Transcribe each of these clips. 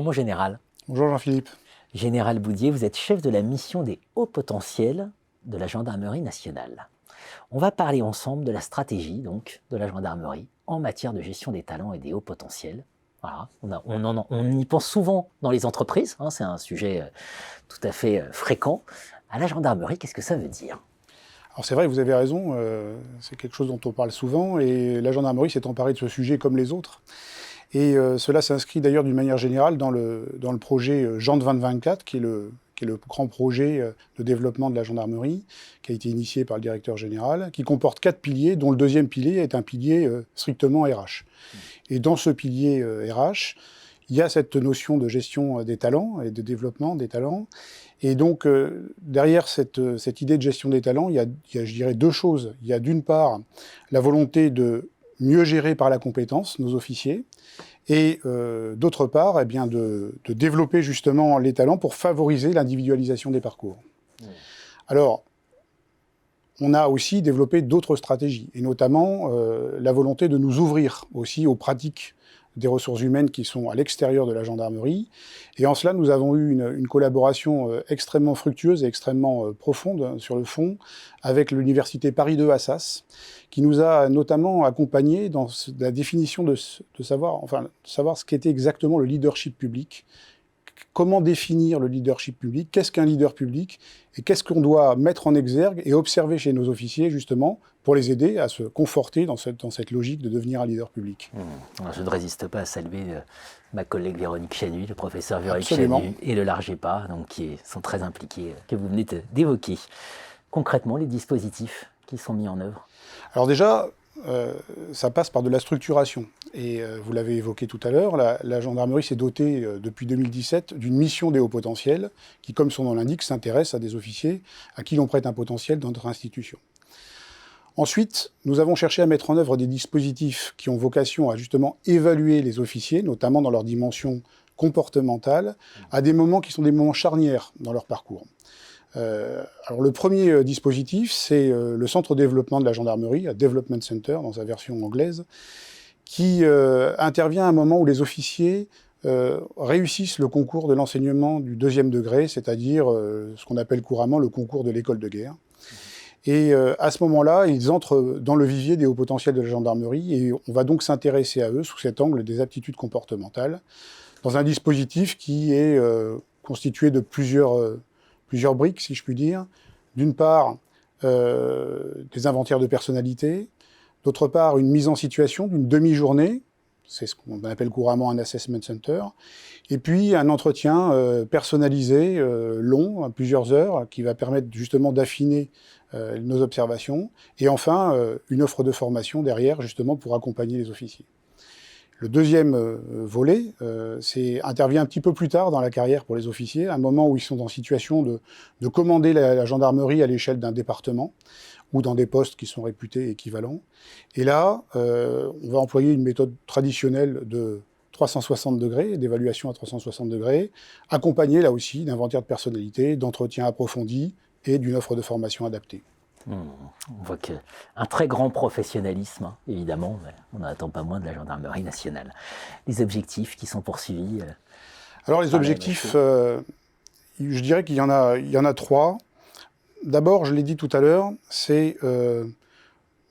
mon général. Bonjour Jean-Philippe. Général Boudier, vous êtes chef de la mission des hauts potentiels de la Gendarmerie nationale. On va parler ensemble de la stratégie donc, de la gendarmerie en matière de gestion des talents et des hauts potentiels. Voilà, on y pense souvent dans les entreprises, hein, c'est un sujet tout à fait fréquent. À la gendarmerie, qu'est-ce que ça veut dire? Alors c'est vrai, vous avez raison, c'est quelque chose dont on parle souvent et la gendarmerie s'est emparée de ce sujet comme les autres. Et cela s'inscrit d'ailleurs d'une manière générale dans le projet Jean 2024, qui est le grand projet de développement de la gendarmerie, qui a été initié par le directeur général, qui comporte 4 piliers, dont le deuxième pilier est un pilier strictement RH. Et dans ce pilier RH, il y a cette notion de gestion des talents et de développement des talents. Et donc, derrière cette idée de gestion des talents, il y a, je dirais, deux choses. Il y a d'une part la volonté de mieux gérer par la compétence nos officiers, et d'autre part, eh bien, de développer justement les talents pour favoriser l'individualisation des parcours. Alors, on a aussi développé d'autres stratégies, et notamment la volonté de nous ouvrir aussi aux pratiques des ressources humaines qui sont à l'extérieur de la gendarmerie. Et en cela, nous avons eu une collaboration extrêmement fructueuse et extrêmement profonde sur le fond avec l'université Paris 2 Assas, qui nous a notamment accompagnés dans la définition de savoir ce qu'était exactement le leadership public. Comment définir le leadership public? Qu'est-ce qu'un leader public? Et qu'est-ce qu'on doit mettre en exergue et observer chez nos officiers, justement, pour les aider à se conforter dans cette logique de devenir un leader public? Je ne résiste pas à saluer ma collègue Véronique Chanu, le professeur Véronique Chanu et le LARGEPA, donc, qui sont très impliqués, que vous venez d'évoquer. Concrètement, les dispositifs qui sont mis en œuvre? Alors déjà, ça passe par de la structuration. Et vous l'avez évoqué tout à l'heure, la gendarmerie s'est dotée depuis 2017 d'une mission des hauts potentiels qui, comme son nom l'indique, s'intéresse à des officiers à qui l'on prête un potentiel dans notre institution. Ensuite, nous avons cherché à mettre en œuvre des dispositifs qui ont vocation à justement évaluer les officiers, notamment dans leur dimension comportementale, à des moments qui sont des moments charnières dans leur parcours. Alors le premier dispositif, c'est le centre de développement de la gendarmerie, Development Center dans sa version anglaise, qui intervient à un moment où les officiers réussissent le concours de l'enseignement du 2e degré, c'est-à-dire ce qu'on appelle couramment le concours de l'école de guerre. Et à ce moment-là, ils entrent dans le vivier des hauts potentiels de la gendarmerie et on va donc s'intéresser à eux sous cet angle des aptitudes comportementales, dans un dispositif qui est constitué de plusieurs briques, si je puis dire. D'une part, des inventaires de personnalité. D'autre part, une mise en situation d'une demi-journée. C'est ce qu'on appelle couramment un assessment center. Et puis, un entretien personnalisé, long, à plusieurs heures, qui va permettre justement d'affiner nos observations. Et enfin, une offre de formation derrière, justement, pour accompagner les officiers. Le deuxième volet intervient un petit peu plus tard dans la carrière pour les officiers, un moment où ils sont en situation de commander la gendarmerie à l'échelle d'un département ou dans des postes qui sont réputés équivalents. Et là, on va employer une méthode traditionnelle de 360 degrés, d'évaluation à 360 degrés, accompagnée là aussi d'inventaire de personnalité, d'entretien approfondi et d'une offre de formation adaptée. On voit qu'un très grand professionnalisme, évidemment, mais on n'en attend pas moins de la gendarmerie nationale. Les objectifs qui sont poursuivis? Alors les objectifs, je dirais qu'il y en a 3. D'abord, je l'ai dit tout à l'heure, c'est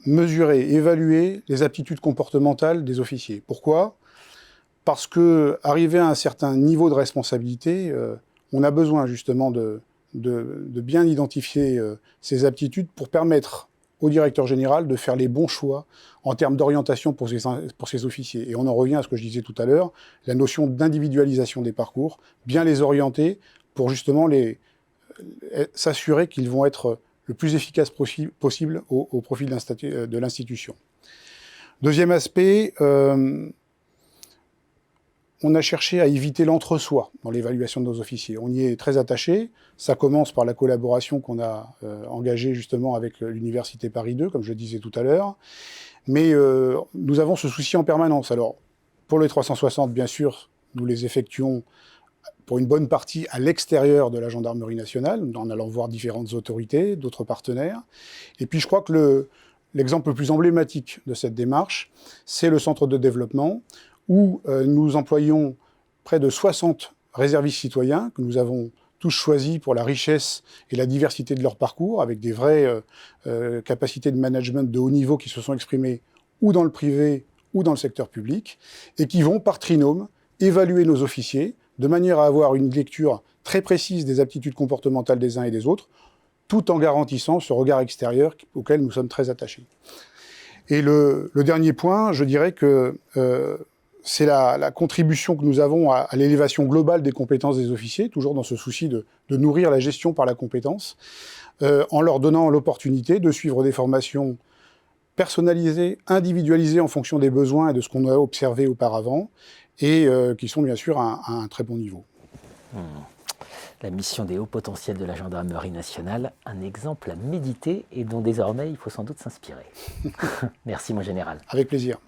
mesurer, évaluer les aptitudes comportementales des officiers. Pourquoi? Parce que arrivé à un certain niveau de responsabilité, on a besoin justement de bien identifier ces aptitudes pour permettre au directeur général de faire les bons choix en termes d'orientation pour ses officiers. Et on en revient à ce que je disais tout à l'heure, la notion d'individualisation des parcours, bien les orienter pour justement s'assurer qu'ils vont être le plus efficaces possible au profit de l'institution. Deuxième aspect, on a cherché à éviter l'entre-soi dans l'évaluation de nos officiers. On y est très attaché. Ça commence par la collaboration qu'on a engagée justement avec l'université Paris 2, comme je le disais tout à l'heure. Mais nous avons ce souci en permanence. Alors, pour les 360, bien sûr, nous les effectuons pour une bonne partie à l'extérieur de la gendarmerie nationale, en allant voir différentes autorités, d'autres partenaires. Et puis je crois que l'exemple le plus emblématique de cette démarche, c'est le centre de développement, où nous employons près de 60 réservistes citoyens que nous avons tous choisis pour la richesse et la diversité de leur parcours, avec des vraies capacités de management de haut niveau qui se sont exprimées ou dans le privé ou dans le secteur public, et qui vont par trinôme évaluer nos officiers de manière à avoir une lecture très précise des aptitudes comportementales des uns et des autres, tout en garantissant ce regard extérieur auquel nous sommes très attachés. Et le dernier point, je dirais que c'est la contribution que nous avons à l'élévation globale des compétences des officiers, toujours dans ce souci de nourrir la gestion par la compétence, en leur donnant l'opportunité de suivre des formations personnalisées, individualisées en fonction des besoins et de ce qu'on a observé auparavant, et qui sont bien sûr à un très bon niveau. La mission des hauts potentiels de la gendarmerie nationale, un exemple à méditer et dont désormais il faut sans doute s'inspirer. Merci mon général. Avec plaisir.